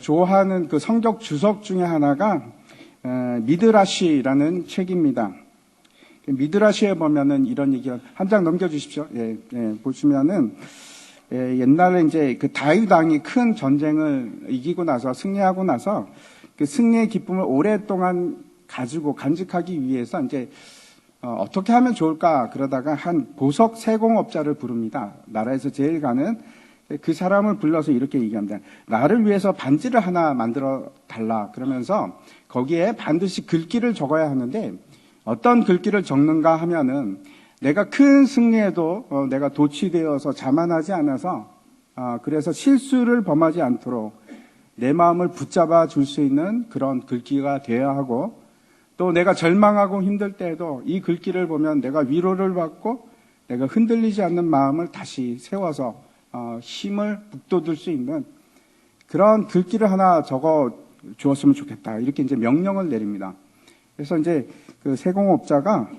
좋아하는 그 성경 주석 중에 하나가 미드라시라는 책입니다. 미드라시에 보면은 이런 얘기가 한 장 넘겨주십시오. 보시면은 옛날에 이제 그 다윗 왕이 큰 전쟁을 이기고 나서 승리하고 나서 그 승리의 기쁨을 오랫동안 가지고 간직하기 위해서 이제 어떻게 하면 좋을까 그러다가 한 보석 세공업자를 부릅니다. 나라에서 제일 가는 그 사람을 불러서 이렇게 얘기합니다. 나를 위해서 반지를 하나 만들어 달라. 그러면서 거기에 반드시 글귀를 적어야 하는데 어떤 글귀를 적는가 하면은 내가 큰 승리에도 내가 도취되어서 자만하지 않아서 그래서 실수를 범하지 않도록 내 마음을 붙잡아 줄 수 있는 그런 글귀가 되어야 하고 또 내가 절망하고 힘들 때에도 이 글귀를 보면 내가 위로를 받고 내가 흔들리지 않는 마음을 다시 세워서 힘을 북돋을 수 있는 그런 글귀를 하나 적어 주었으면 좋겠다. 이렇게 이제 명령을 내립니다. 그래서 이제 그 세공업자가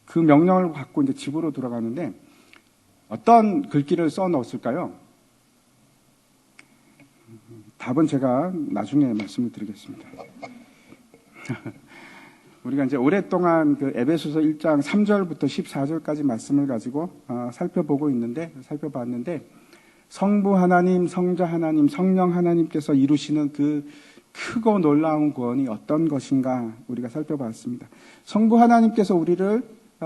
그 명령을 받고 이제 집으로 돌아가는데 어떤 글귀를 써 넣었을까요? 답은 제가 나중에 말씀을 드리겠습니다. 우리가 이제 오랫동안 그 에베소서 1장 3절부터 14절까지 말씀을 가지고 살펴봤는데 성부 하나님, 성자 하나님, 성령 하나님께서 이루시는 그 크고 놀라운 구원이 어떤 것인가 우리가 살펴봤습니다. 성부 하나님께서 우리를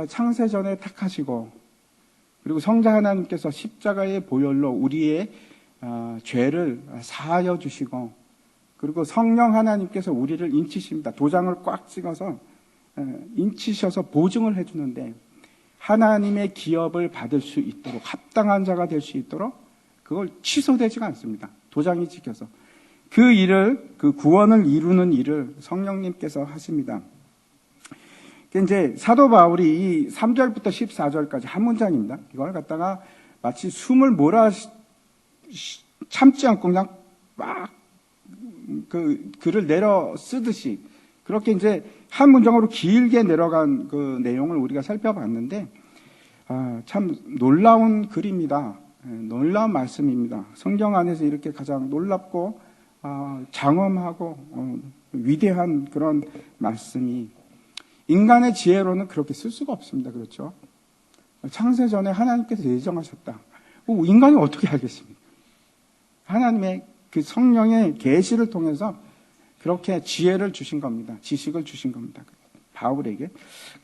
창세전에 택하시고 그리고 성자 하나님께서 십자가의 보혈로 우리의 죄를 사하여 주시고 그리고 성령 하나님께서 우리를 인치십니다. 도장을 꽉 찍어서 인치셔서 보증을 해주는데 하나님의 기업을 받을 수 있도록 합당한 자가 될 수 있도록 그걸 취소되지가 않습니다. 도장이 찍혀서 그 일을 그 구원을 이루는 일을 성령님께서 하십니다. 이제 사도 바울이 이 3절부터 14절까지 한 문장입니다. 이걸 갖다가 마치 숨을 몰아 참지 않고 그냥 막 그 글을 내려 쓰듯이 그렇게 이제 한 문장으로 길게 내려간 그 내용을 우리가 살펴봤는데 참 놀라운 글입니다. 놀라운 말씀입니다. 성경 안에서 이렇게 가장 놀랍고 장엄하고 위대한 그런 말씀이 인간의 지혜로는 그렇게 쓸 수가 없습니다. 그렇죠? 창세전에 하나님께서 예정하셨다. 인간이 어떻게 알겠습니까? 하나님의 그 성령의 계시를 통해서 그렇게 지혜를 주신 겁니다. 지식을 주신 겁니다. 바울에게.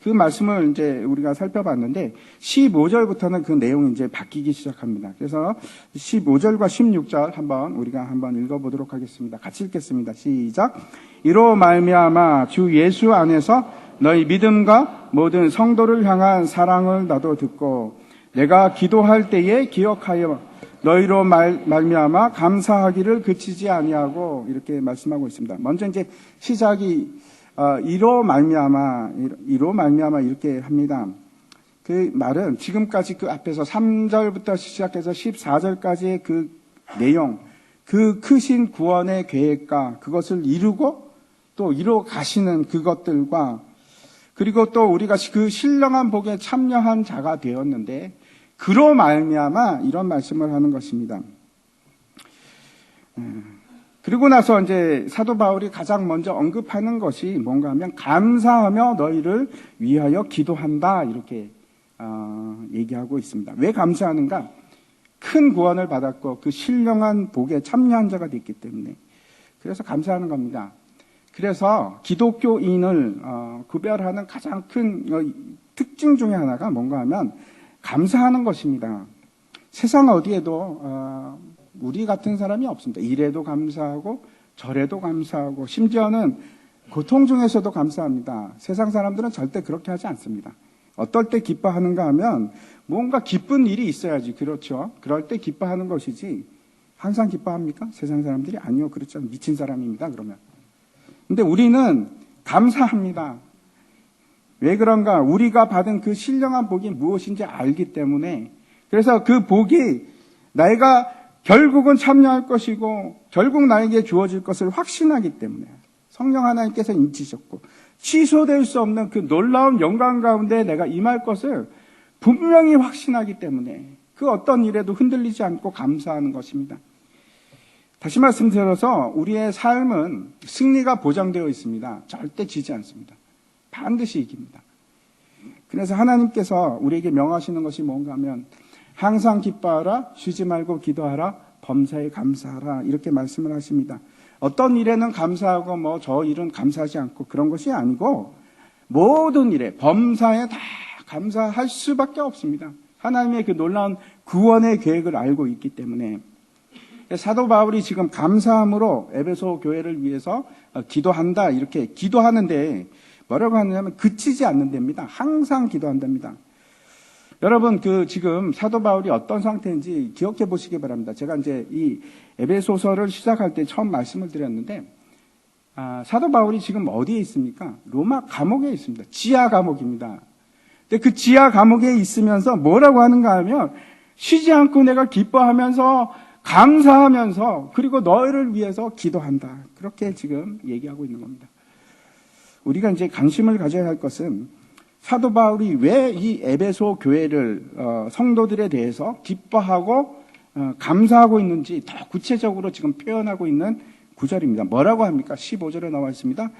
그 말씀을 이제 우리가 살펴봤는데 15절부터는 그 내용이 이제 바뀌기 시작합니다. 그래서 15절과 16절 우리가 한번 읽어보도록 하겠습니다. 같이 읽겠습니다. 시작. 이로 말미암아 주 예수 안에서 너희 믿음과 모든 성도를 향한 사랑을 나도 듣고 내가 기도할 때에 기억하여 너희로 말미암아 감사하기를 그치지 아니하고 이렇게 말씀하고 있습니다. 먼저 이제 시작이 이로 말미암아 이렇게 합니다. 그 말은 지금까지 그 앞에서 3절부터 시작해서 14절까지의 그 내용, 그 크신 구원의 계획과 그것을 이루고 또 이루어 가시는 그것들과 그리고 또 우리가 그 신령한 복에 참여한 자가 되었는데 그로 말미암아 이런 말씀을 하는 것입니다. 그리고 나서 이제 사도 바울이 가장 먼저 언급하는 것이 뭔가 하면 감사하며 너희를 위하여 기도한다 이렇게 얘기하고 있습니다. 왜 감사하는가? 큰 구원을 받았고 그 신령한 복에 참여한 자가 됐기 때문에 그래서 감사하는 겁니다. 그래서 기독교인을 구별하는 가장 큰 특징 중에 하나가 뭔가 하면 감사하는 것입니다. 세상 어디에도 우리 같은 사람이 없습니다. 이래도 감사하고 저래도 감사하고 심지어는 고통 중에서도 감사합니다. 세상 사람들은 절대 그렇게 하지 않습니다. 어떨 때 기뻐하는가 하면 뭔가 기쁜 일이 있어야지. 그렇죠? 그럴 때 기뻐하는 것이지 항상 기뻐합니까? 세상 사람들이 아니요. 그렇죠. 미친 사람입니다. 그러면. 근데 우리는 감사합니다. 왜 그런가? 우리가 받은 그 신령한 복이 무엇인지 알기 때문에 그래서 그 복이 내가 결국은 참여할 것이고 결국 나에게 주어질 것을 확신하기 때문에 성령 하나님께서 인치셨고 취소될 수 없는 그 놀라운 영광 가운데 내가 임할 것을 분명히 확신하기 때문에 그 어떤 일에도 흔들리지 않고 감사하는 것입니다. 다시 말씀드려서 우리의 삶은 승리가 보장되어 있습니다. 절대 지지 않습니다. 반드시 이깁니다. 그래서 하나님께서 우리에게 명하시는 것이 뭔가 하면 항상 기뻐하라, 쉬지 말고 기도하라, 범사에 감사하라 이렇게 말씀을 하십니다. 어떤 일에는 감사하고 저 일은 감사하지 않고 그런 것이 아니고 모든 일에 범사에 다 감사할 수밖에 없습니다. 하나님의 그 놀라운 구원의 계획을 알고 있기 때문에 사도 바울이 지금 감사함으로 에베소 교회를 위해서 기도한다 이렇게 기도하는데 뭐라고 하느냐면 그치지 않는답니다. 항상 기도한답니다. 여러분 지금 사도 바울이 어떤 상태인지 기억해 보시기 바랍니다. 제가 이제 이 에베소서를 시작할 때 처음 말씀을 드렸는데 사도 바울이 지금 어디에 있습니까? 로마 감옥에 있습니다. 지하 감옥입니다. 근데 그 지하 감옥에 있으면서 뭐라고 하는가 하면 쉬지 않고 내가 기뻐하면서 감사하면서 그리고 너희를 위해서 기도한다. 그렇게 지금 얘기하고 있는 겁니다. 우리가 이제 관심을 가져야 할 것은 사도 바울이 왜 이 에베소 교회를 성도들에 대해서 기뻐하고 감사하고 있는지 더 구체적으로 지금 표현하고 있는 구절입니다. 뭐라고 합니까? 15절에 나와 있습니다.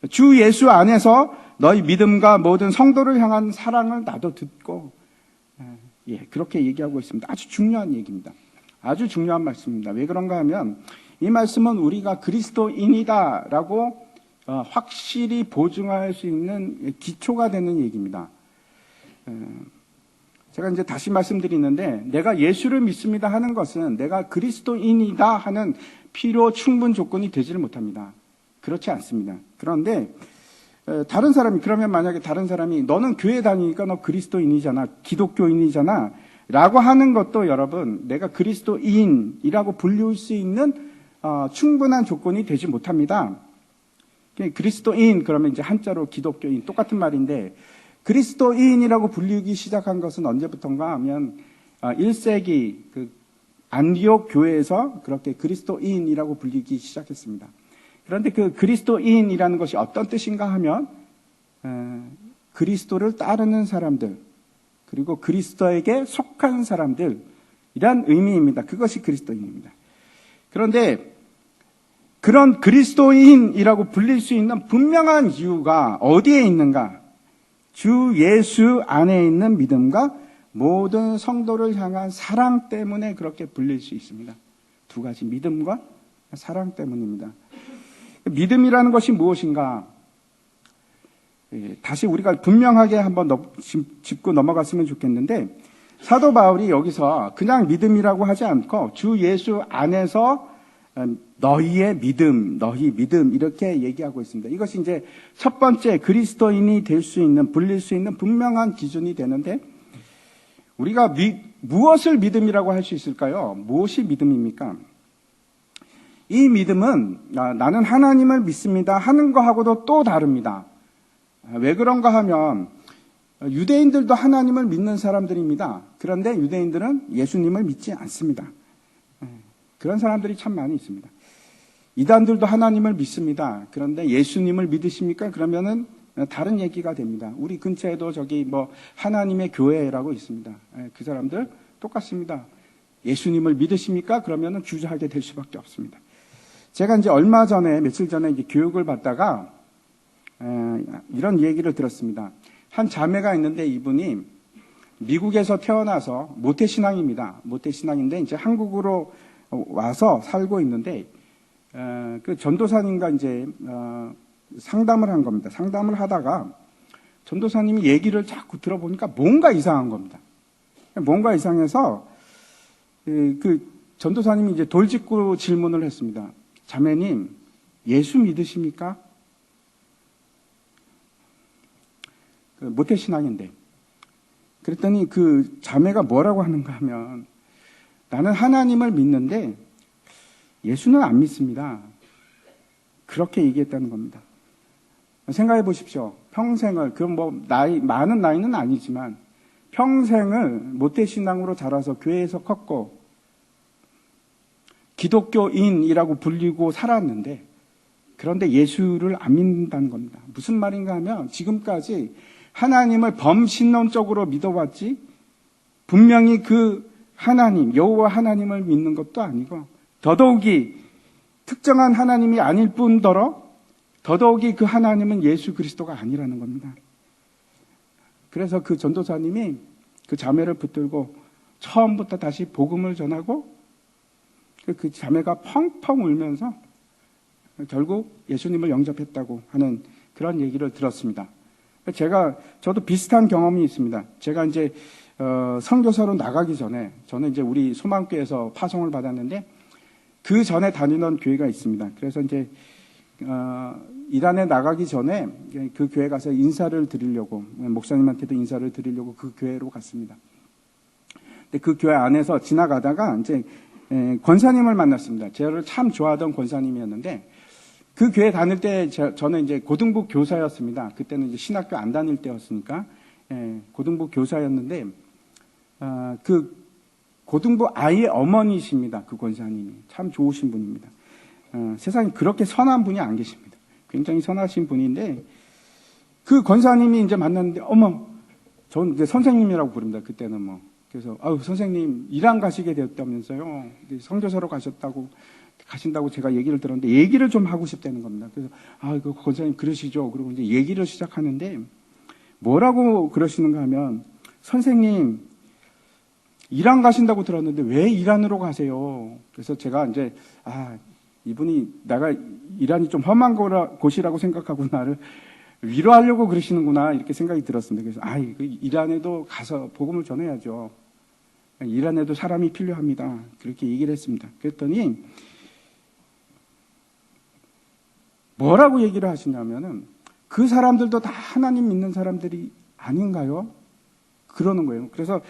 주 예수 안에서 너희 믿음과 모든 성도를 향한 사랑을 나도 듣고 그렇게 얘기하고 있습니다. 아주 중요한 얘기입니다. 아주 중요한 말씀입니다. 왜 그런가 하면 이 말씀은 우리가 그리스도인이다라고 확실히 보증할 수 있는 기초가 되는 얘기입니다. 제가 이제 다시 말씀드리는데 내가 예수를 믿습니다 하는 것은 내가 그리스도인이다 하는 필요 충분 조건이 되지를 못합니다. 그렇지 않습니다. 그런데 다른 사람이 그러면 만약에 다른 사람이 너는 교회 다니니까 너 그리스도인이잖아, 기독교인이잖아 라고 하는 것도 여러분 내가 그리스도인이라고 불릴 수 있는 충분한 조건이 되지 못합니다. 그리스도인 그러면 이제 한자로 기독교인 똑같은 말인데 그리스도인이라고 불리기 시작한 것은 언제부턴가 하면 1세기 안디옥 교회에서 그렇게 그리스도인이라고 불리기 시작했습니다. 그런데 그 그리스도인이라는 것이 어떤 뜻인가 하면 그리스도를 따르는 사람들 그리고 그리스도에게 속한 사람들이란 의미입니다. 그것이 그리스도인입니다. 그런데 그런 그리스도인이라고 불릴 수 있는 분명한 이유가 어디에 있는가? 주 예수 안에 있는 믿음과 모든 성도를 향한 사랑 때문에 그렇게 불릴 수 있습니다. 두 가지, 믿음과 사랑 때문입니다. 믿음이라는 것이 무엇인가? 다시 우리가 분명하게 한번 짚고 넘어갔으면 좋겠는데 사도 바울이 여기서 그냥 믿음이라고 하지 않고 주 예수 안에서 너희 믿음 이렇게 얘기하고 있습니다. 이것이 이제 첫 번째 그리스도인이 될 수 있는 불릴 수 있는 분명한 기준이 되는데 우리가 무엇을 믿음이라고 할 수 있을까요? 무엇이 믿음입니까? 이 믿음은 나는 하나님을 믿습니다 하는 거하고도 또 다릅니다. 왜 그런가 하면 유대인들도 하나님을 믿는 사람들입니다. 그런데 유대인들은 예수님을 믿지 않습니다. 그런 사람들이 참 많이 있습니다. 이단들도 하나님을 믿습니다. 그런데 예수님을 믿으십니까? 그러면은 다른 얘기가 됩니다. 우리 근처에도 하나님의 교회라고 있습니다. 그 사람들 똑같습니다. 예수님을 믿으십니까? 그러면은 주저하게 될 수밖에 없습니다. 제가 이제 며칠 전에 이제 교육을 받다가 이런 얘기를 들었습니다. 한 자매가 있는데 이분이 미국에서 태어나서 모태신앙입니다. 모태신앙인데 이제 한국으로 와서 살고 있는데 그 전도사님과 이제 상담을 한 겁니다. 상담을 하다가 전도사님이 얘기를 자꾸 들어보니까 뭔가 이상한 겁니다. 뭔가 이상해서 그 전도사님이 이제 돌직구 질문을 했습니다. 자매님, 예수 믿으십니까? 모태신앙인데. 그랬더니 그 자매가 뭐라고 하는가 하면 나는 하나님을 믿는데 예수는 안 믿습니다. 그렇게 얘기했다는 겁니다. 생각해 보십시오. 평생을, 많은 나이는 아니지만 평생을 모태신앙으로 자라서 교회에서 컸고 기독교인이라고 불리고 살았는데 그런데 예수를 안 믿는다는 겁니다. 무슨 말인가 하면 지금까지 하나님을 범신론적으로 믿어왔지 분명히 그 하나님, 여호와 하나님을 믿는 것도 아니고 더더욱이 특정한 하나님이 아닐 뿐더러 더더욱이 그 하나님은 예수 그리스도가 아니라는 겁니다. 그래서 그 전도사님이 그 자매를 붙들고 처음부터 다시 복음을 전하고 그 자매가 펑펑 울면서 결국 예수님을 영접했다고 하는 그런 얘기를 들었습니다. 저도 비슷한 경험이 있습니다. 제가 이제 선교사로 나가기 전에 저는 이제 우리 소망교회에서 파송을 받았는데 그 전에 다니던 교회가 있습니다. 그래서 이제 이단에 나가기 전에 그 교회 가서 인사를 드리려고 목사님한테도 인사를 드리려고 그 교회로 갔습니다. 근데 그 교회 안에서 지나가다가 이제 권사님을 만났습니다. 저를 참 좋아하던 권사님이었는데 그 교회 다닐 때 저는 이제 고등부 교사였습니다. 그때는 이제 신학교 안 다닐 때였으니까 고등부 교사였는데 그 고등부 아이의 어머니십니다. 그 권사님이 참 좋으신 분입니다. 세상에 그렇게 선한 분이 안 계십니다. 굉장히 선하신 분인데 그 권사님이 이제 만났는데 전 이제 선생님이라고 부릅니다. 그때는 뭐 그래서 선생님 이란 가시게 되었다면서요. 선교사로 가신다고 제가 얘기를 들었는데 얘기를 좀 하고 싶다는 겁니다. 그래서 그 권사님 그러시죠. 그리고 이제 얘기를 시작하는데 뭐라고 그러시는가 하면 선생님 이란 가신다고 들었는데 왜 이란으로 가세요? 그래서 제가 이제 이분이 내가 이란이 좀 험한 곳이라고 생각하고 나를 위로하려고 그러시는구나 이렇게 생각이 들었습니다. 그래서 이란에도 가서 복음을 전해야죠. 이란에도 사람이 필요합니다. 그렇게 얘기를 했습니다. 그랬더니 뭐라고 얘기를 하시냐면은 그 사람들도 다 하나님 믿는 사람들이 아닌가요? 그러는 거예요. 그래서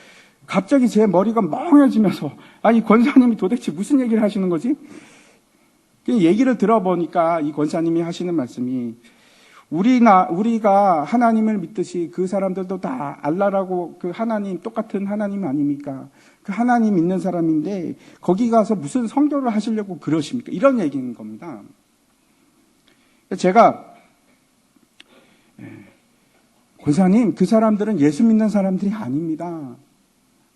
갑자기 제 머리가 멍해지면서 이 권사님이 도대체 무슨 얘기를 하시는 거지? 얘기를 들어보니까 이 권사님이 하시는 말씀이 우리가 하나님을 믿듯이 그 사람들도 다 알라라고 그 하나님 똑같은 하나님 아닙니까? 그 하나님 믿는 사람인데 거기 가서 무슨 선교를 하시려고 그러십니까? 이런 얘기인 겁니다. 제가 권사님 그 사람들은 예수 믿는 사람들이 아닙니다.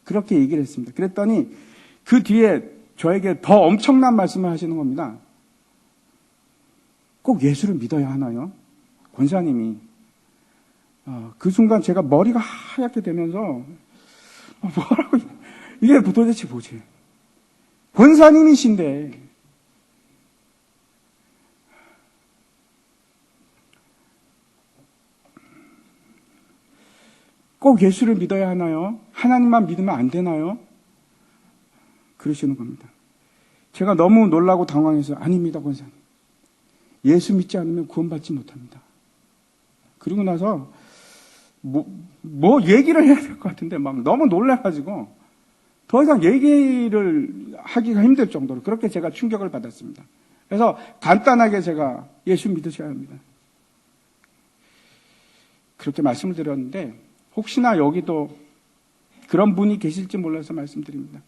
그렇게 얘기를 했습니다. 그랬더니 그 뒤에 저에게 더 엄청난 말씀을 하시는 겁니다. 꼭 예수를 믿어야 하나요? 권사님이. 그 순간 제가 머리가 하얗게 되면서 뭐라고 이게 도대체 뭐지? 권사님이신데 꼭 예수를 믿어야 하나요? 하나님만 믿으면 안 되나요? 그러시는 겁니다. 제가 너무 놀라고 당황해서 아닙니다, 권사님. 예수 믿지 않으면 구원받지 못합니다. 그리고 나서 뭐 얘기를 해야 될 것 같은데 막 너무 놀라가지고 더 이상 얘기를 하기가 힘들 정도로 그렇게 제가 충격을 받았습니다. 그래서 간단하게 제가 예수 믿으셔야 합니다. 그렇게 말씀을 드렸는데 혹시나 여기도 그런 분이 계실지 몰라서 말씀드립니다.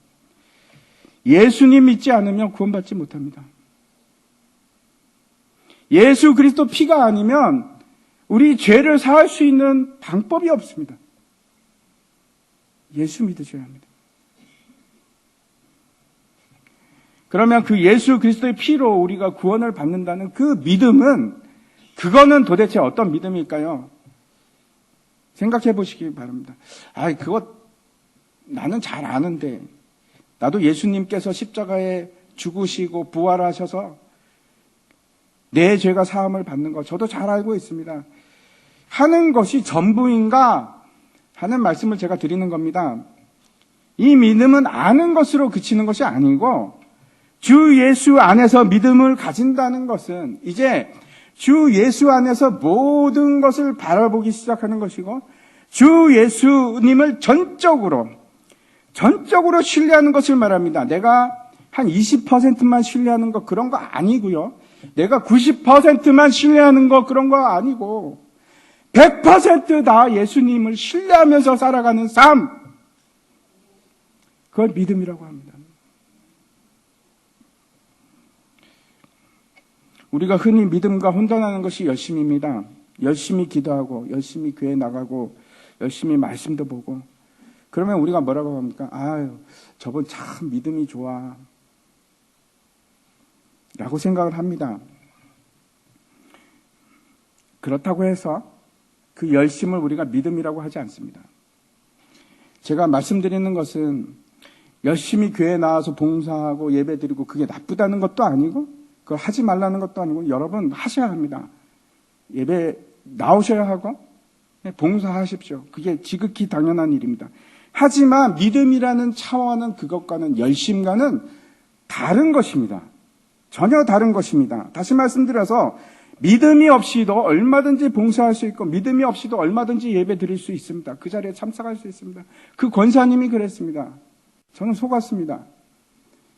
예수님 믿지 않으면 구원받지 못합니다. 예수 그리스도 피가 아니면 우리 죄를 사할 수 있는 방법이 없습니다. 예수 믿으셔야 합니다. 그러면 그 예수 그리스도의 피로 우리가 구원을 받는다는 그 믿음은 그거는 도대체 어떤 믿음일까요? 생각해 보시기 바랍니다. 그거 나는 잘 아는데 나도 예수님께서 십자가에 죽으시고 부활하셔서 내 죄가 사함을 받는 거 저도 잘 알고 있습니다. 하는 것이 전부인가 하는 말씀을 제가 드리는 겁니다. 이 믿음은 아는 것으로 그치는 것이 아니고 주 예수 안에서 믿음을 가진다는 것은 이제 주 예수 안에서 모든 것을 바라보기 시작하는 것이고 주 예수님을 전적으로 신뢰하는 것을 말합니다. 내가 한 20%만 신뢰하는 거 그런 거 아니고요. 내가 90%만 신뢰하는 거 그런 거 아니고 100% 다 예수님을 신뢰하면서 살아가는 삶, 그걸 믿음이라고 합니다. 우리가 흔히 믿음과 혼돈하는 것이 열심입니다. 열심히 기도하고 열심히 교회 나가고 열심히 말씀도 보고 그러면 우리가 뭐라고 합니까? 저분 참 믿음이 좋아. 라고 생각을 합니다. 그렇다고 해서 그 열심을 우리가 믿음이라고 하지 않습니다. 제가 말씀드리는 것은 열심히 교회에 나와서 봉사하고 예배드리고 그게 나쁘다는 것도 아니고 그걸 하지 말라는 것도 아니고 여러분 하셔야 합니다. 예배 나오셔야 하고 봉사하십시오. 그게 지극히 당연한 일입니다. 하지만 믿음이라는 차원은 그것과는 열심과는 다른 것입니다. 전혀 다른 것입니다. 다시 말씀드려서 믿음이 없이도 얼마든지 봉사할 수 있고 믿음이 없이도 얼마든지 예배 드릴 수 있습니다. 그 자리에 참석할 수 있습니다. 그 권사님이 그랬습니다. 저는 속았습니다.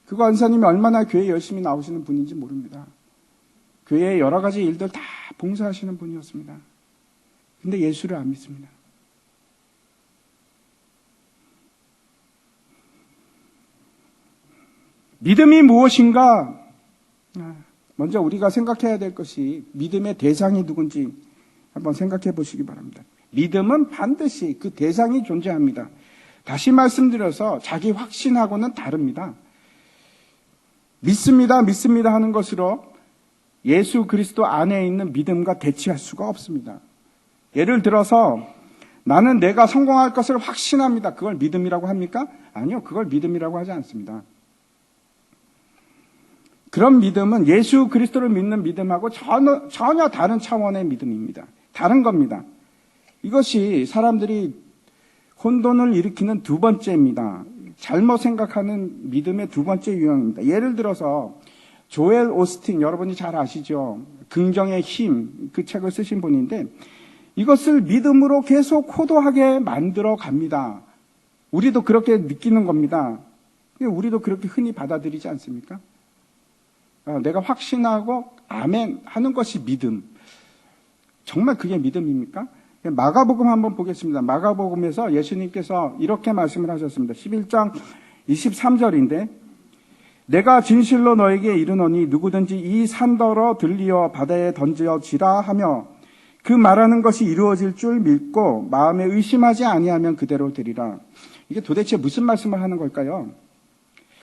그 권사님이 얼마나 교회에 열심히 나오시는 분인지 모릅니다. 교회의 여러 가지 일들 다 봉사하시는 분이었습니다. 근데 예수를 안 믿습니다. 믿음이 무엇인가? 먼저 우리가 생각해야 될 것이 믿음의 대상이 누군지 한번 생각해 보시기 바랍니다. 믿음은 반드시 그 대상이 존재합니다. 다시 말씀드려서 자기 확신하고는 다릅니다. 믿습니다, 믿습니다 하는 것으로 예수 그리스도 안에 있는 믿음과 대치할 수가 없습니다. 예를 들어서 나는 내가 성공할 것을 확신합니다. 그걸 믿음이라고 합니까? 아니요, 그걸 믿음이라고 하지 않습니다. 그런 믿음은 예수 그리스도를 믿는 믿음하고 전혀 다른 차원의 믿음입니다. 다른 겁니다. 이것이 사람들이 혼돈을 일으키는 두 번째입니다. 잘못 생각하는 믿음의 두 번째 유형입니다. 예를 들어서 조엘 오스틴, 여러분이 잘 아시죠? 긍정의 힘, 그 책을 쓰신 분인데 이것을 믿음으로 계속 호도하게 만들어 갑니다. 우리도 그렇게 느끼는 겁니다. 우리도 그렇게 흔히 받아들이지 않습니까? 내가 확신하고 아멘 하는 것이 믿음. 정말 그게 믿음입니까? 마가복음 한번 보겠습니다. 마가복음에서 예수님께서 이렇게 말씀을 하셨습니다. 11장 23절인데 내가 진실로 너에게 이르노니 누구든지 이 산더러 들리어 바다에 던져지라 하며 그 말하는 것이 이루어질 줄 믿고 마음에 의심하지 아니하면 그대로 되리라. 이게 도대체 무슨 말씀을 하는 걸까요?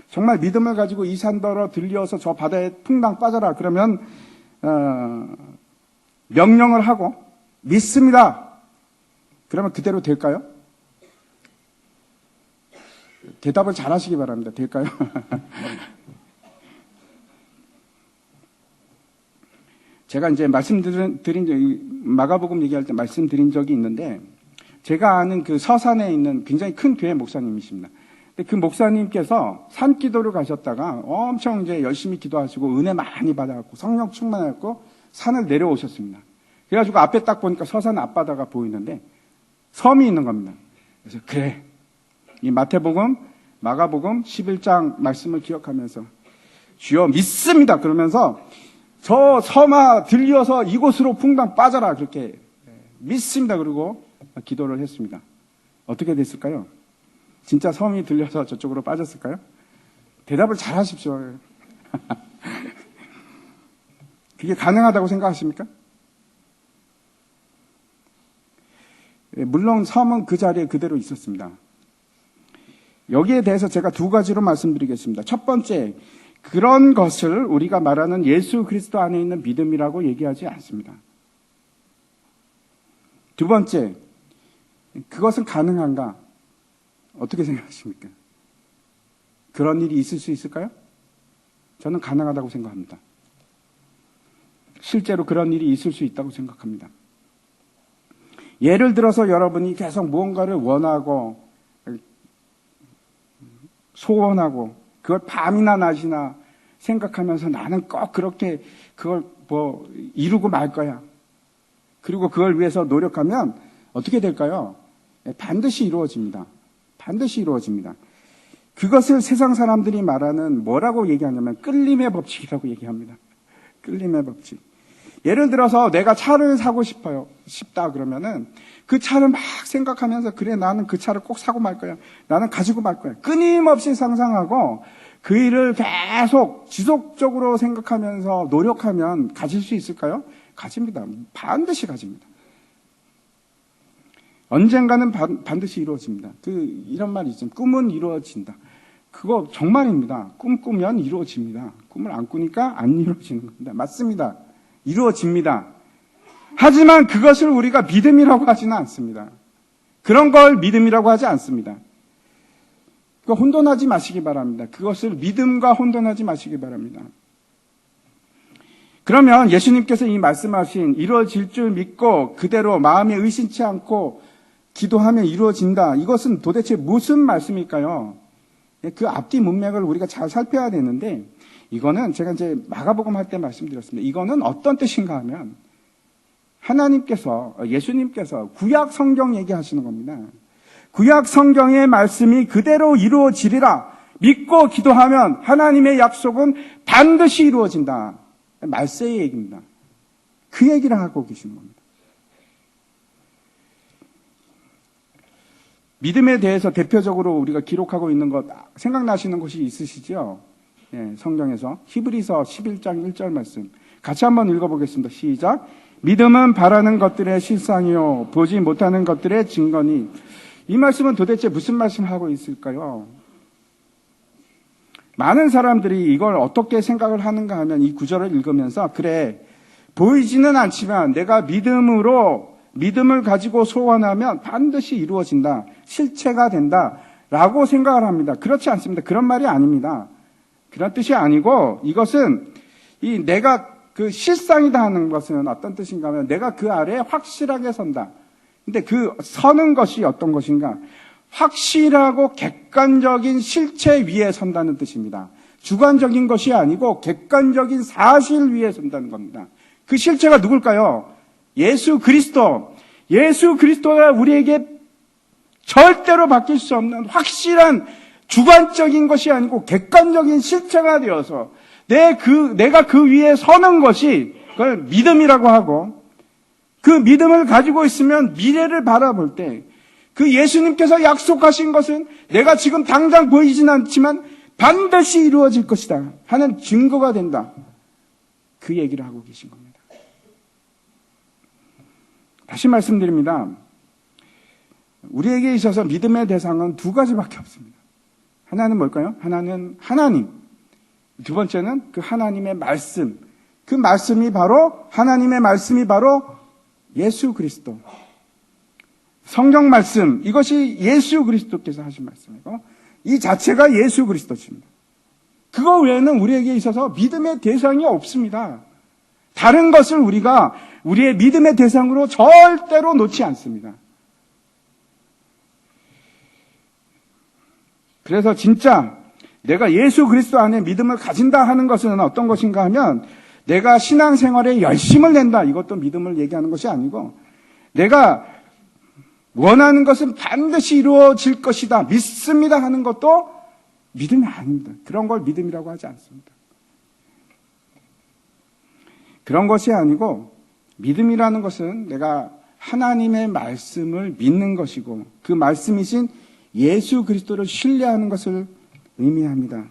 정말 믿음을 가지고 이 산더러 들려서 저 바다에 퐁당 빠져라. 그러면 명령을 하고 믿습니다. 그러면 그대로 될까요? 대답을 잘 하시기 바랍니다. 될까요? 제가 이제 말씀드린 마가복음 얘기할 때 말씀드린 적이 있는데 제가 아는 그 서산에 있는 굉장히 큰 교회 목사님이십니다. 근데 그 목사님께서 산기도를 가셨다가 엄청 이제 열심히 기도하시고 은혜 많이 받아갖고 성령 충만해갖고 산을 내려오셨습니다. 그래가지고 앞에 딱 보니까 서산 앞바다가 보이는데 섬이 있는 겁니다. 그래서 그래, 이 마태복음, 마가복음 11장 말씀을 기억하면서 주여 믿습니다. 그러면서 저 섬아 들려서 이곳으로 풍당 빠져라. 그렇게 믿습니다. 그러고 기도를 했습니다. 어떻게 됐을까요? 진짜 섬이 들려서 저쪽으로 빠졌을까요? 대답을 잘 하십시오. 그게 가능하다고 생각하십니까? 물론 섬은 그 자리에 그대로 있었습니다. 여기에 대해서 제가 두 가지로 말씀드리겠습니다. 첫 번째, 그런 것을 우리가 말하는 예수 그리스도 안에 있는 믿음이라고 얘기하지 않습니다. 두 번째, 그것은 가능한가? 어떻게 생각하십니까? 그런 일이 있을 수 있을까요? 저는 가능하다고 생각합니다. 실제로 그런 일이 있을 수 있다고 생각합니다. 예를 들어서 여러분이 계속 무언가를 원하고 소원하고 그걸 밤이나 낮이나 생각하면서 나는 꼭 그렇게 그걸 이루고 말 거야. 그리고 그걸 위해서 노력하면 어떻게 될까요? 반드시 이루어집니다. 반드시 이루어집니다. 그것을 세상 사람들이 말하는 뭐라고 얘기하냐면 끌림의 법칙이라고 얘기합니다. 끌림의 법칙. 예를 들어서 내가 차를 사고 싶다 그러면은 그 차를 막 생각하면서 그래 나는 그 차를 꼭 사고 말 거야. 나는 가지고 말 거야. 끊임없이 상상하고 그 일을 계속 지속적으로 생각하면서 노력하면 가질 수 있을까요? 가집니다. 반드시 가집니다. 언젠가는 반드시 이루어집니다. 이런 말이 있죠. 꿈은 이루어진다. 그거 정말입니다. 꿈 꾸면 이루어집니다. 꿈을 안 꾸니까 안 이루어지는 겁니다. 맞습니다. 이루어집니다. 하지만 그것을 우리가 믿음이라고 하지는 않습니다. 그런 걸 믿음이라고 하지 않습니다. 혼돈하지 마시기 바랍니다. 그것을 믿음과 혼돈하지 마시기 바랍니다. 그러면 예수님께서 이 말씀하신 이루어질 줄 믿고 그대로 마음에 의심치 않고 기도하면 이루어진다. 이것은 도대체 무슨 말씀일까요? 그 앞뒤 문맥을 우리가 잘 살펴야 되는데, 이거는 제가 이제 마가복음 할 때 말씀드렸습니다. 이거는 어떤 뜻인가 하면 하나님께서, 예수님께서 구약 성경 얘기하시는 겁니다. 구약 성경의 말씀이 그대로 이루어지리라 믿고 기도하면 하나님의 약속은 반드시 이루어진다. 말세의 얘기입니다. 그 얘기를 하고 계시는 겁니다. 믿음에 대해서 대표적으로 우리가 기록하고 있는 것 생각나시는 곳이 있으시죠? 예, 성경에서 히브리서 11장 1절 말씀 같이 한번 읽어보겠습니다. 시작. 믿음은 바라는 것들의 실상이요 보지 못하는 것들의 증거니. 이 말씀은 도대체 무슨 말씀을 하고 있을까요? 많은 사람들이 이걸 어떻게 생각을 하는가 하면 이 구절을 읽으면서 그래, 보이지는 않지만 내가 믿음을 가지고 소원하면 반드시 이루어진다. 실체가 된다. 라고 생각을 합니다. 그렇지 않습니다. 그런 말이 아닙니다. 그런 뜻이 아니고 이것은 내가 그 실상이다 하는 것은 어떤 뜻인가 하면 내가 그 아래에 확실하게 선다. 근데 그 서는 것이 어떤 것인가? 확실하고 객관적인 실체 위에 선다는 뜻입니다. 주관적인 것이 아니고 객관적인 사실 위에 선다는 겁니다. 그 실체가 누굴까요? 예수 그리스도. 예수 그리스도가 우리에게 절대로 바뀔 수 없는 확실한 주관적인 것이 아니고 객관적인 실체가 되어서 내가 그 위에 서는 것이 그걸 믿음이라고 하고, 그 믿음을 가지고 있으면 미래를 바라볼 때 그 예수님께서 약속하신 것은 내가 지금 당장 보이진 않지만 반드시 이루어질 것이다 하는 증거가 된다. 그 얘기를 하고 계신 겁니다. 다시 말씀드립니다. 우리에게 있어서 믿음의 대상은 두 가지밖에 없습니다. 하나는 뭘까요? 하나는 하나님. 두 번째는 그 하나님의 말씀. 그 말씀이 바로, 하나님의 말씀이 바로 예수 그리스도. 성경 말씀, 이것이 예수 그리스도께서 하신 말씀이고, 이 자체가 예수 그리스도십니다. 그거 외에는 우리에게 있어서 믿음의 대상이 없습니다. 다른 것을 우리가 우리의 믿음의 대상으로 절대로 놓지 않습니다. 그래서 진짜 내가 예수 그리스도 안에 믿음을 가진다 하는 것은 어떤 것인가 하면 내가 신앙생활에 열심을 낸다. 이것도 믿음을 얘기하는 것이 아니고 내가 원하는 것은 반드시 이루어질 것이다. 믿습니다 하는 것도 믿음이 아닙니다. 그런 걸 믿음이라고 하지 않습니다. 그런 것이 아니고 믿음이라는 것은 내가 하나님의 말씀을 믿는 것이고 그 말씀이신 예수 그리스도를 신뢰하는 것을 의미합니다.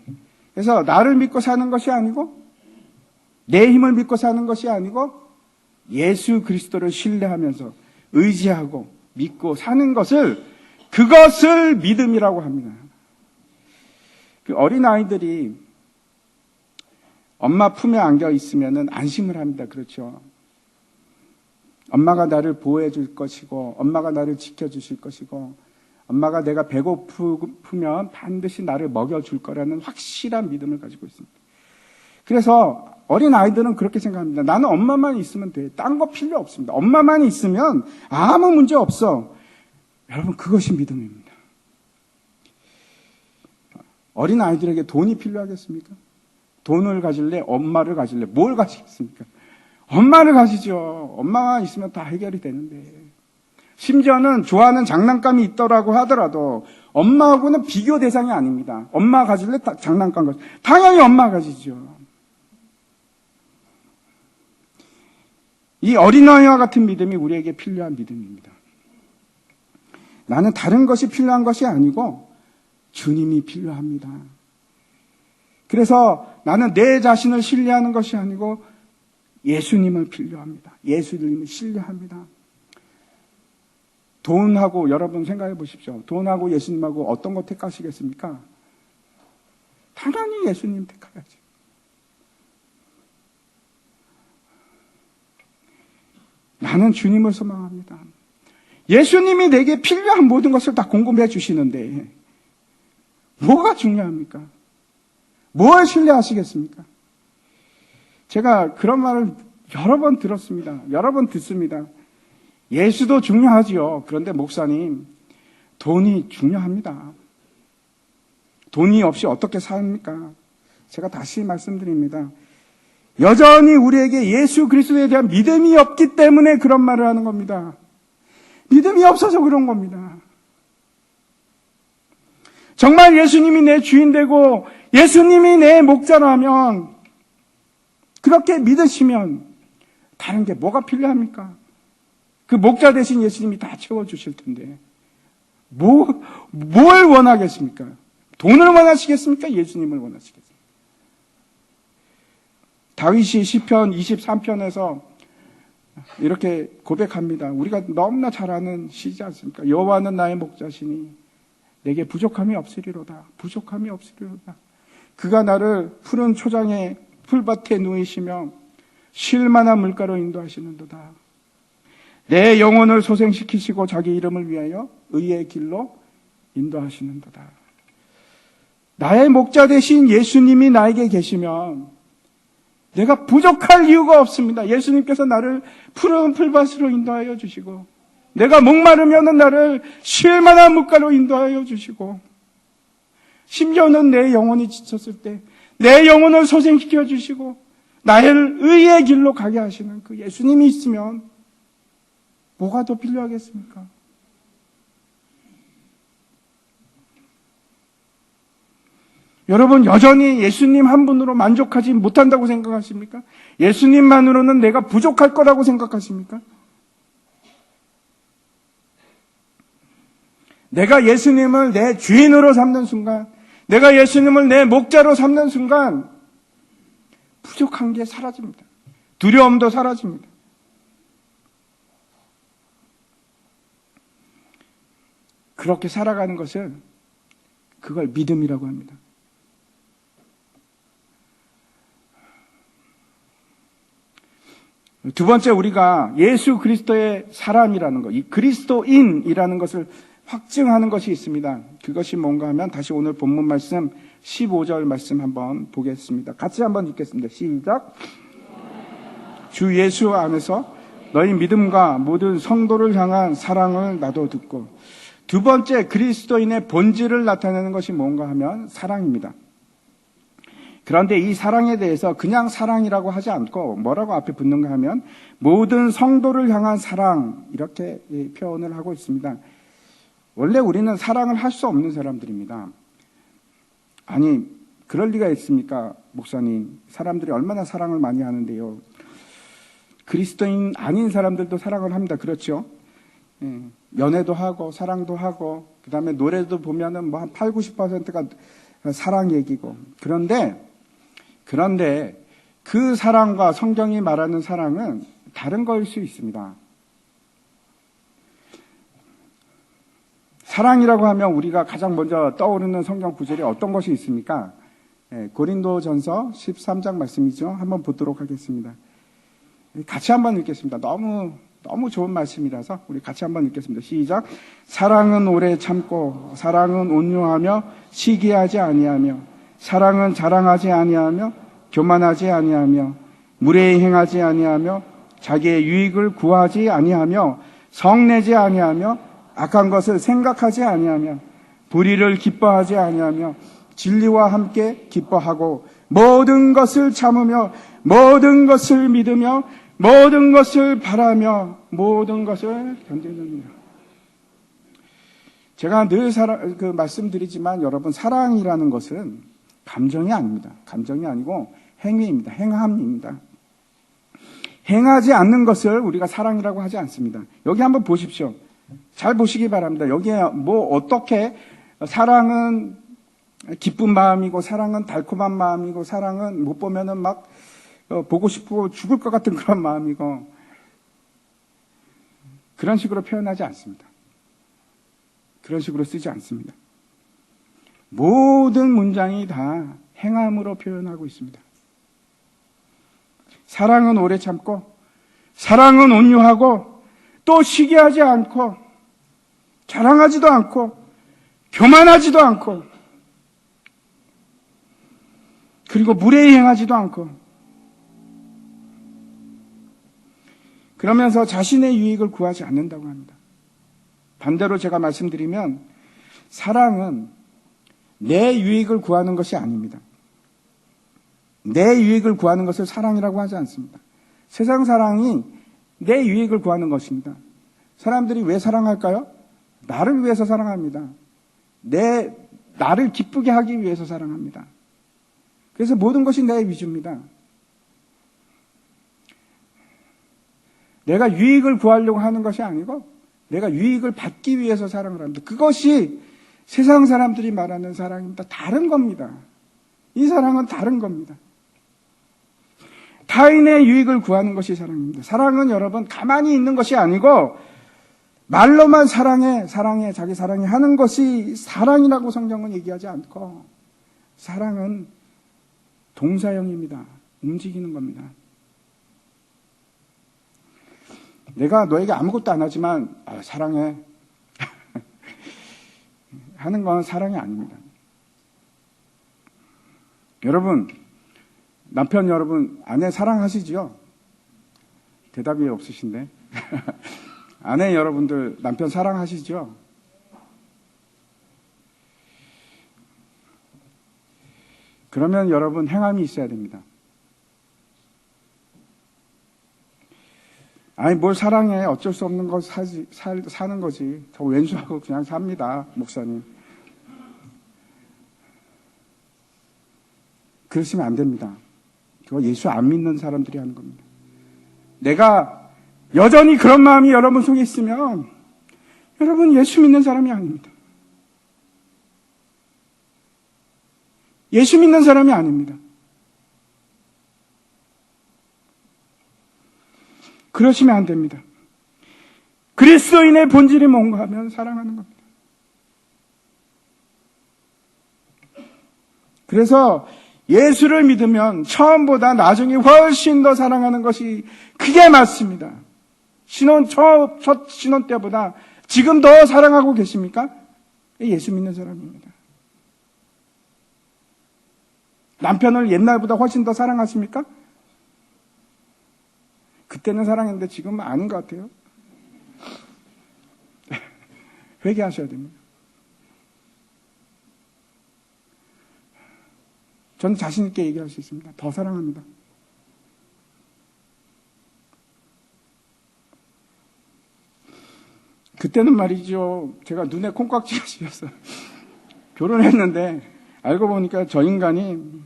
그래서 나를 믿고 사는 것이 아니고 내 힘을 믿고 사는 것이 아니고 예수 그리스도를 신뢰하면서 의지하고 믿고 사는 그것을 믿음이라고 합니다. 그 어린아이들이 엄마 품에 안겨 있으면 안심을 합니다. 그렇죠? 엄마가 나를 보호해 줄 것이고 엄마가 나를 지켜주실 것이고 엄마가 내가 배고프면 반드시 나를 먹여줄 거라는 확실한 믿음을 가지고 있습니다. 그래서 어린아이들은 그렇게 생각합니다. 나는 엄마만 있으면 돼. 딴 거 필요 없습니다. 엄마만 있으면 아무 문제 없어. 여러분, 그것이 믿음입니다. 어린아이들에게 돈이 필요하겠습니까? 돈을 가질래? 엄마를 가질래? 뭘 가지겠습니까? 엄마를 가지죠. 엄마가 있으면 다 해결이 되는데. 심지어는 좋아하는 장난감이 있더라고 하더라도 엄마하고는 비교 대상이 아닙니다. 엄마 가질래? 장난감 가질래? 당연히 엄마 가지죠. 이 어린아이와 같은 믿음이 우리에게 필요한 믿음입니다. 나는 다른 것이 필요한 것이 아니고 주님이 필요합니다. 그래서 나는 내 자신을 신뢰하는 것이 아니고 예수님을 필요합니다. 예수님을 신뢰합니다. 돈하고 여러분 생각해 보십시오. 돈하고 예수님하고 어떤 거 택하시겠습니까? 당연히 예수님 택해야지. 나는 주님을 소망합니다. 예수님이 내게 필요한 모든 것을 다 공급해 주시는데 뭐가 중요합니까? 뭘 신뢰하시겠습니까? 제가 그런 말을 여러 번 들었습니다. 여러 번 듣습니다. 예수도 중요하지요. 그런데 목사님, 돈이 중요합니다. 돈이 없이 어떻게 삽니까? 제가 다시 말씀드립니다. 여전히 우리에게 예수 그리스도에 대한 믿음이 없기 때문에 그런 말을 하는 겁니다. 믿음이 없어서 그런 겁니다. 정말 예수님이 내 주인 되고 예수님이 내 목자라면, 그렇게 믿으시면 다른 게 뭐가 필요합니까? 그 목자 대신 예수님이 다 채워주실 텐데 뭘 원하겠습니까? 돈을 원하시겠습니까? 예수님을 원하시겠습니까? 다윗이 시편 23편에서 이렇게 고백합니다. 우리가 너무나 잘 아는 시지 않습니까? 여호와는 나의 목자시니 내게 부족함이 없으리로다. 부족함이 없으리로다. 그가 나를 푸른 초장의 풀밭에 누이시며 쉴 만한 물가로 인도하시는도다. 내 영혼을 소생시키시고 자기 이름을 위하여 의의 길로 인도하시는도다. 나의 목자 되신 예수님이 나에게 계시면 내가 부족할 이유가 없습니다. 예수님께서 나를 푸른 풀밭으로 인도하여 주시고, 내가 목마르면 나를 쉴 만한 물가로 인도하여 주시고, 심지어는 내 영혼이 지쳤을 때 내 영혼을 소생시켜 주시고 나를 의의 길로 가게 하시는 그 예수님이 있으면 뭐가 더 필요하겠습니까? 여러분, 여전히 예수님 한 분으로 만족하지 못한다고 생각하십니까? 예수님만으로는 내가 부족할 거라고 생각하십니까? 내가 예수님을 내 주인으로 삼는 순간, 내가 예수님을 내 목자로 삼는 순간 부족한 게 사라집니다. 두려움도 사라집니다. 그렇게 살아가는 것을, 그걸 믿음이라고 합니다. 두 번째, 우리가 예수 그리스도의 사람이라는 것, 이 그리스도인이라는 것을 확증하는 것이 있습니다. 그것이 뭔가 하면 다시 오늘 본문 말씀 15절 말씀 한번 보겠습니다. 같이 한번 읽겠습니다. 시작. 주 예수 안에서 너희 믿음과 모든 성도를 향한 사랑을 나도 듣고. 두 번째, 그리스도인의 본질을 나타내는 것이 뭔가 하면 사랑입니다. 그런데 이 사랑에 대해서 그냥 사랑이라고 하지 않고 뭐라고 앞에 붙는가 하면 모든 성도를 향한 사랑, 이렇게 표현을 하고 있습니다. 원래 우리는 사랑을 할 수 없는 사람들입니다. 아니, 그럴 리가 있습니까? 목사님, 사람들이 얼마나 사랑을 많이 하는데요. 그리스도인 아닌 사람들도 사랑을 합니다. 그렇죠? 연애도 하고 사랑도 하고, 그 다음에 노래도 보면은 뭐 한 8, 90%가 사랑 얘기고. 그런데 그 사랑과 성경이 말하는 사랑은 다른 거일 수 있습니다. 사랑이라고 하면 우리가 가장 먼저 떠오르는 성경 구절이 어떤 것이 있습니까? 고린도전서 13장 말씀이죠. 한번 보도록 하겠습니다. 같이 한번 읽겠습니다. 너무 좋은 말씀이라서 우리 같이 한번 읽겠습니다. 시작. 사랑은 오래 참고, 사랑은 온유하며 시기하지 아니하며, 사랑은 자랑하지 아니하며 교만하지 아니하며 무례히 행하지 아니하며 자기의 유익을 구하지 아니하며 성내지 아니하며 악한 것을 생각하지 아니하며 불의를 기뻐하지 아니하며 진리와 함께 기뻐하고 모든 것을 참으며 모든 것을 믿으며 모든 것을 바라며 모든 것을 견디느니라. 제가 늘 말씀드리지만 여러분, 사랑이라는 것은 감정이 아닙니다. 감정이 아니고 행위입니다. 행함입니다. 행하지 않는 것을 우리가 사랑이라고 하지 않습니다. 여기 한번 보십시오. 잘 보시기 바랍니다. 여기에 어떻게 사랑은 기쁜 마음이고 사랑은 달콤한 마음이고 사랑은 못 보면은 막 보고 싶고 죽을 것 같은 그런 마음이고, 그런 식으로 표현하지 않습니다. 그런 식으로 쓰지 않습니다. 모든 문장이 다 행함으로 표현하고 있습니다. 사랑은 오래 참고, 사랑은 온유하고, 또 시기하지 않고, 자랑하지도 않고, 교만하지도 않고, 그리고 무례히 행하지도 않고, 그러면서 자신의 유익을 구하지 않는다고 합니다. 반대로 제가 말씀드리면, 사랑은 내 유익을 구하는 것이 아닙니다. 내 유익을 구하는 것을 사랑이라고 하지 않습니다. 세상 사랑이 내 유익을 구하는 것입니다. 사람들이 왜 사랑할까요? 나를 위해서 사랑합니다. 나를 기쁘게 하기 위해서 사랑합니다. 그래서 모든 것이 내 위주입니다. 내가 유익을 구하려고 하는 것이 아니고 내가 유익을 받기 위해서 사랑을 합니다. 그것이 세상 사람들이 말하는 사랑입니다. 다른 겁니다. 이 사랑은 다른 겁니다. 타인의 유익을 구하는 것이 사랑입니다. 사랑은 여러분 가만히 있는 것이 아니고 말로만 사랑해 자기 사랑해 하는 것이 사랑이라고 성경은 얘기하지 않고, 사랑은 동사형입니다. 움직이는 겁니다. 내가 너에게 아무것도 안 하지만 사랑해 하는 건 사랑이 아닙니다. 여러분, 남편 여러분, 아내 사랑하시지요? 대답이 없으신데. 아내 여러분들, 남편 사랑하시죠? 그러면 여러분, 행함이 있어야 됩니다. 아니, 뭘 사랑해. 어쩔 수 없는 거 사는 거지. 저 왼수하고 그냥 삽니다, 목사님. 그러시면 안 됩니다. 그거 예수 안 믿는 사람들이 하는 겁니다. 내가 여전히 그런 마음이 여러분 속에 있으면 여러분 예수 믿는 사람이 아닙니다. 예수 믿는 사람이 아닙니다. 그러시면 안 됩니다. 그리스도인의 본질이 뭔가 하면 사랑하는 겁니다. 그래서 예수를 믿으면 처음보다 나중에 훨씬 더 사랑하는 것이 그게 맞습니다. 첫 신혼 때보다 지금 더 사랑하고 계십니까? 예수 믿는 사람입니다. 남편을 옛날보다 훨씬 더 사랑하십니까? 그때는 사랑했는데 지금은 아닌 것 같아요. 회개하셔야 됩니다. 저는 자신 있게 얘기할 수 있습니다. 더 사랑합니다. 그때는 말이죠, 제가 눈에 콩깍지가 씌었어요. 결혼했는데 알고 보니까 저 인간이,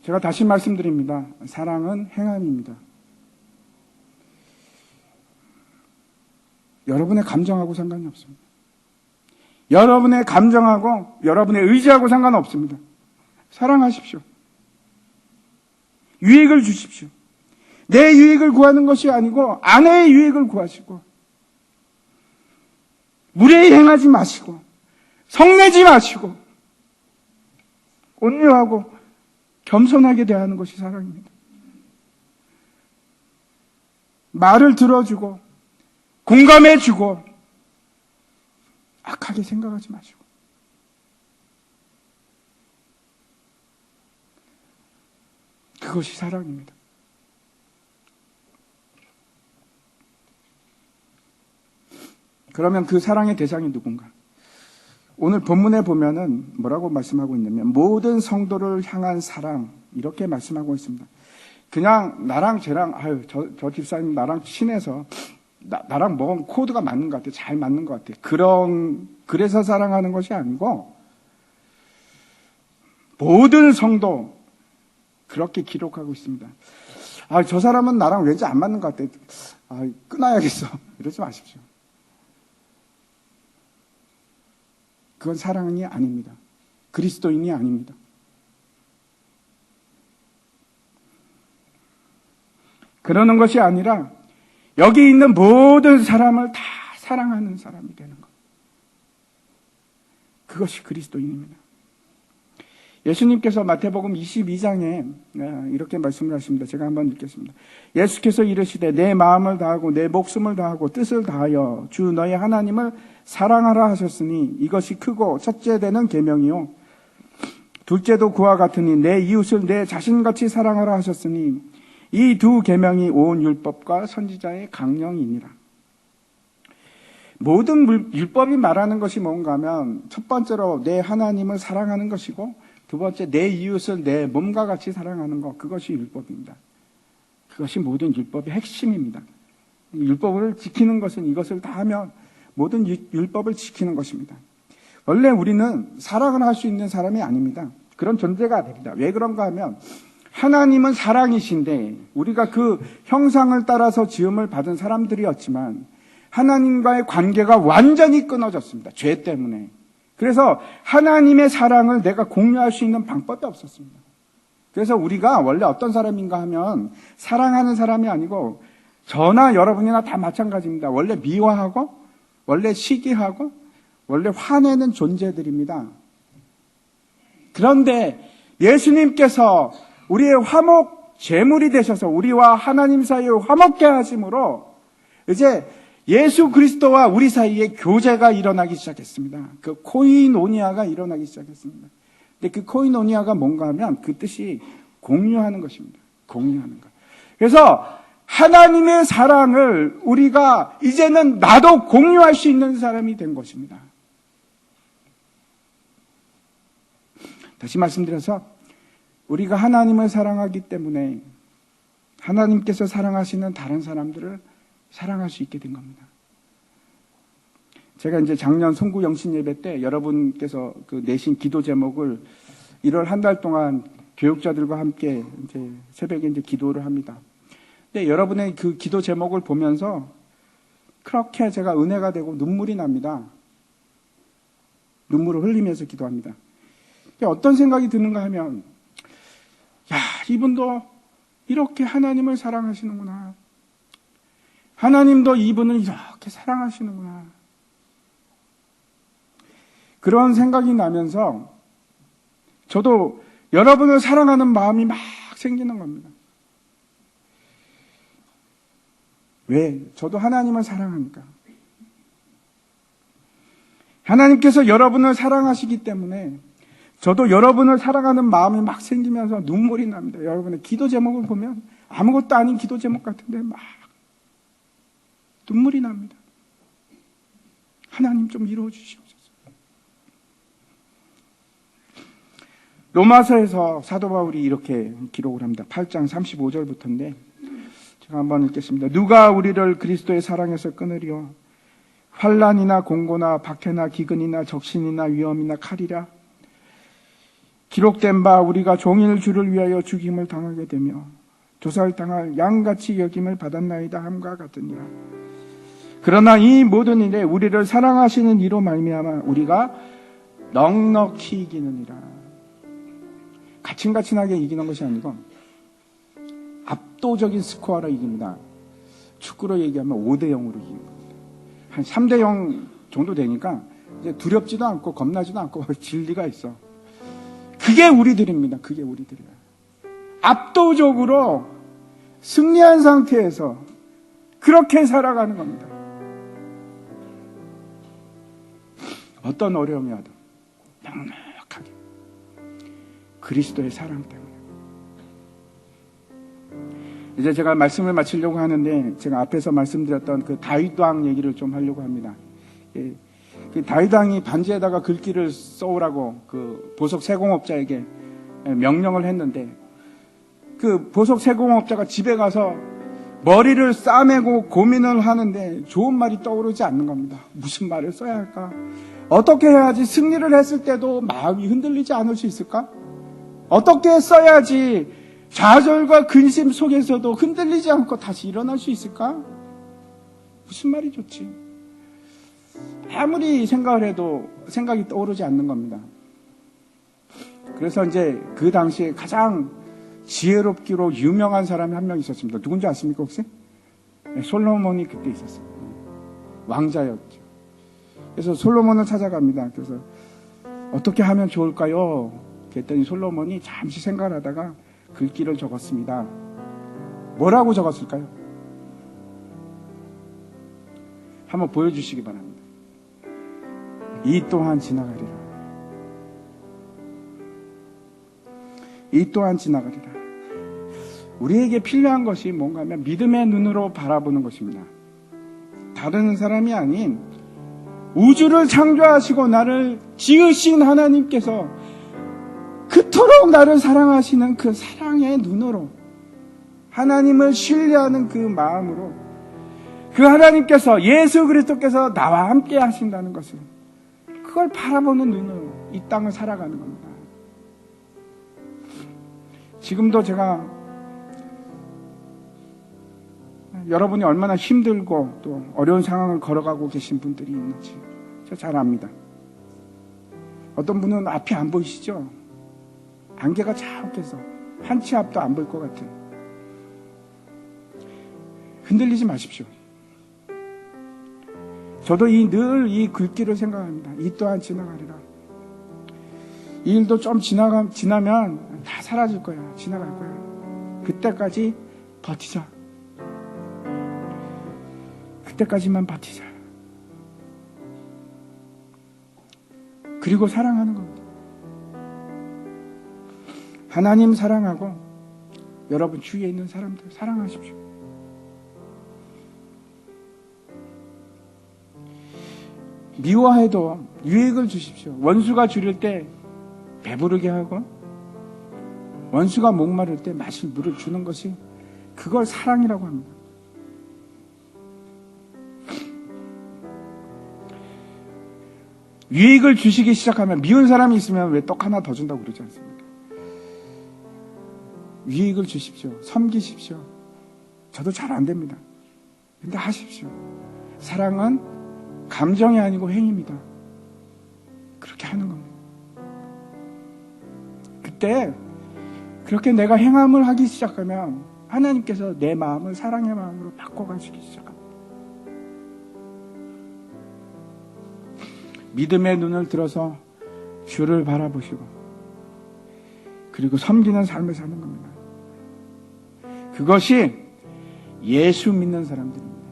제가 다시 말씀드립니다. 사랑은 행함입니다. 여러분의 감정하고 상관이 없습니다. 여러분의 감정하고 여러분의 의지하고 상관없습니다. 사랑하십시오. 유익을 주십시오. 내 유익을 구하는 것이 아니고 아내의 유익을 구하시고, 무례히 행하지 마시고 성내지 마시고 온유하고 겸손하게 대하는 것이 사랑입니다. 말을 들어주고 공감해주고 악하게 생각하지 마시고, 그것이 사랑입니다. 그러면 그 사랑의 대상이 누군가? 오늘 본문에 보면은 뭐라고 말씀하고 있냐면 모든 성도를 향한 사랑, 이렇게 말씀하고 있습니다. 그냥 나랑 쟤랑 저 집사님 나랑 친해서 나랑 뭐 코드가 맞는 것 같아, 잘 맞는 것 같아, 그래서 사랑하는 것이 아니고 모든 성도, 그렇게 기록하고 있습니다. 저 사람은 나랑 왠지 안 맞는 것 같아, 끊어야겠어, 이러지 마십시오. 그건 사랑이 아닙니다. 그리스도인이 아닙니다. 그러는 것이 아니라 여기 있는 모든 사람을 다 사랑하는 사람이 되는 것. 그것이 그리스도인입니다. 예수님께서 마태복음 22장에 이렇게 말씀을 하십니다. 제가 한번 읽겠습니다. 예수께서 이르시되 내 마음을 다하고 내 목숨을 다하고 뜻을 다하여 주 너의 하나님을 사랑하라 하셨으니 이것이 크고 첫째 되는 계명이요 둘째도 그와 같으니 내 이웃을 내 자신같이 사랑하라 하셨으니 이 두 계명이 온 율법과 선지자의 강령이니라. 모든 율법이 말하는 것이 뭔가 하면 첫 번째로 내 하나님을 사랑하는 것이고 두 번째 내 이웃을 내 몸과 같이 사랑하는 것, 그것이 율법입니다. 그것이 모든 율법의 핵심입니다. 율법을 지키는 것은 이것을 다 하면 모든 율법을 지키는 것입니다. 원래 우리는 사랑을 할 수 있는 사람이 아닙니다. 그런 존재가 아닙니다. 왜 그런가 하면 하나님은 사랑이신데 우리가 그 형상을 따라서 지음을 받은 사람들이었지만 하나님과의 관계가 완전히 끊어졌습니다. 죄 때문에. 그래서 하나님의 사랑을 내가 공유할 수 있는 방법이 없었습니다. 그래서 우리가 원래 어떤 사람인가 하면 사랑하는 사람이 아니고 저나 여러분이나 다 마찬가지입니다. 원래 미워하고 원래 시기하고 원래 화내는 존재들입니다. 그런데 예수님께서 우리의 화목 제물이 되셔서 우리와 하나님 사이에 화목케 하심으로 이제 예수 그리스도와 우리 사이에 교제가 일어나기 시작했습니다. 그 코이노니아가 일어나기 시작했습니다. 근데 그 코이노니아가 뭔가 하면 그 뜻이 공유하는 것입니다. 공유하는 것. 그래서 하나님의 사랑을 우리가 이제는 나도 공유할 수 있는 사람이 된 것입니다. 다시 말씀드려서 우리가 하나님을 사랑하기 때문에 하나님께서 사랑하시는 다른 사람들을 사랑할 수 있게 된 겁니다. 제가 이제 작년 송구 영신 예배 때 여러분께서 그 내신 기도 제목을 1월 한 달 동안 교육자들과 함께 이제 새벽에 이제 기도를 합니다. 근데 여러분의 그 기도 제목을 보면서 그렇게 제가 은혜가 되고 눈물이 납니다. 눈물을 흘리면서 기도합니다. 어떤 생각이 드는가 하면, 야, 이분도 이렇게 하나님을 사랑하시는구나. 하나님도 이분을 이렇게 사랑하시는구나. 그런 생각이 나면서 저도 여러분을 사랑하는 마음이 막 생기는 겁니다. 왜? 저도 하나님을 사랑하니까. 하나님께서 여러분을 사랑하시기 때문에 저도 여러분을 사랑하는 마음이 막 생기면서 눈물이 납니다. 여러분의 기도 제목을 보면 아무것도 아닌 기도 제목 같은데 막 눈물이 납니다. 하나님 좀 이루어 주시옵소서. 로마서에서 사도 바울이 이렇게 기록을 합니다. 8장 35절부터인데 제가 한번 읽겠습니다. 누가 우리를 그리스도의 사랑에서 끊으리요? 환난이나 공고나 박해나 기근이나 적신이나 위험이나 칼이라. 기록된 바 우리가 종일 주를 위하여 죽임을 당하게 되며 조살당할 양같이 여김을 받았나이다 함과 같으니라. 그러나 이 모든 일에 우리를 사랑하시는 이로 말미암아 우리가 넉넉히 이기느니라. 가친가친하게 이기는 것이 아니고 압도적인 스코어로 이깁니다. 축구로 얘기하면 5대 0으로 이기는 겁니다. 한 3대 0 정도 되니까 이제 두렵지도 않고 겁나지도 않고 진리가 있어. 그게 우리들입니다. 그게 우리들이에요. 압도적으로 승리한 상태에서 그렇게 살아가는 겁니다. 어떤 어려움이 와도 넉넉하게 그리스도의 사랑 때문에. 이제 제가 말씀을 마치려고 하는데 제가 앞에서 말씀드렸던 그 다윗 왕 얘기를 좀 하려고 합니다. 그 다윗 왕이 반지에다가 글귀를 써오라고 그 보석 세공업자에게 명령을 했는데 그 보석 세공업자가 집에 가서 머리를 싸매고 고민을 하는데 좋은 말이 떠오르지 않는 겁니다. 무슨 말을 써야 할까? 어떻게 해야지 승리를 했을 때도 마음이 흔들리지 않을 수 있을까? 어떻게 써야지 좌절과 근심 속에서도 흔들리지 않고 다시 일어날 수 있을까? 무슨 말이 좋지? 아무리 생각을 해도 생각이 떠오르지 않는 겁니다. 그래서 이제 그 당시에 가장 지혜롭기로 유명한 사람이 한 명 있었습니다. 누군지 아십니까 혹시? 솔로몬이 그때 있었어요. 왕자였죠. 그래서 솔로몬을 찾아갑니다. 그래서 어떻게 하면 좋을까요? 그랬더니 솔로몬이 잠시 생각하다가 글귀를 적었습니다. 뭐라고 적었을까요? 한번 보여주시기 바랍니다. 이 또한 지나가리라. 이 또한 지나가리라. 우리에게 필요한 것이 뭔가 하면 믿음의 눈으로 바라보는 것입니다. 다른 사람이 아닌 우주를 창조하시고 나를 지으신 하나님께서 그토록 나를 사랑하시는 그 사랑의 눈으로, 하나님을 신뢰하는 그 마음으로, 그 하나님께서, 예수 그리스도께서 나와 함께 하신다는 것을, 그걸 바라보는 눈으로 이 땅을 살아가는 겁니다. 지금도 제가 여러분이 얼마나 힘들고 또 어려운 상황을 걸어가고 계신 분들이 있는지 제가 잘 압니다. 어떤 분은 앞이 안 보이시죠? 안개가 자욱해서 한 치 앞도 안 보일 것 같은. 흔들리지 마십시오. 저도 늘 이 글귀를 생각합니다. 이 또한 지나가리라. 이 일도 좀 지나면 다 사라질 거야. 지나갈 거야. 그때까지 버티자. 그때까지만 버티자. 그리고 사랑하는 겁니다. 하나님 사랑하고 여러분 주위에 있는 사람들 사랑하십시오. 미워해도 유익을 주십시오. 원수가 줄일 때 배부르게 하고, 원수가 목마를 때 마실 물을 주는 것이, 그걸 사랑이라고 합니다. 유익을 주시기 시작하면, 미운 사람이 있으면 왜 떡 하나 더 준다고 그러지 않습니까? 유익을 주십시오. 섬기십시오. 저도 잘 안 됩니다. 근데 하십시오. 사랑은 감정이 아니고 행위입니다. 그렇게 하는 겁니다. 그때 그렇게 내가 행함을 하기 시작하면 하나님께서 내 마음을 사랑의 마음으로 바꿔가시기 시작합니다. 믿음의 눈을 들어서 주를 바라보시고, 그리고 섬기는 삶을 사는 겁니다. 그것이 예수 믿는 사람들입니다.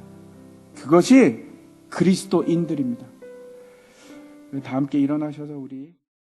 그것이 그리스도인들입니다. 다 함께 일어나셔서 우리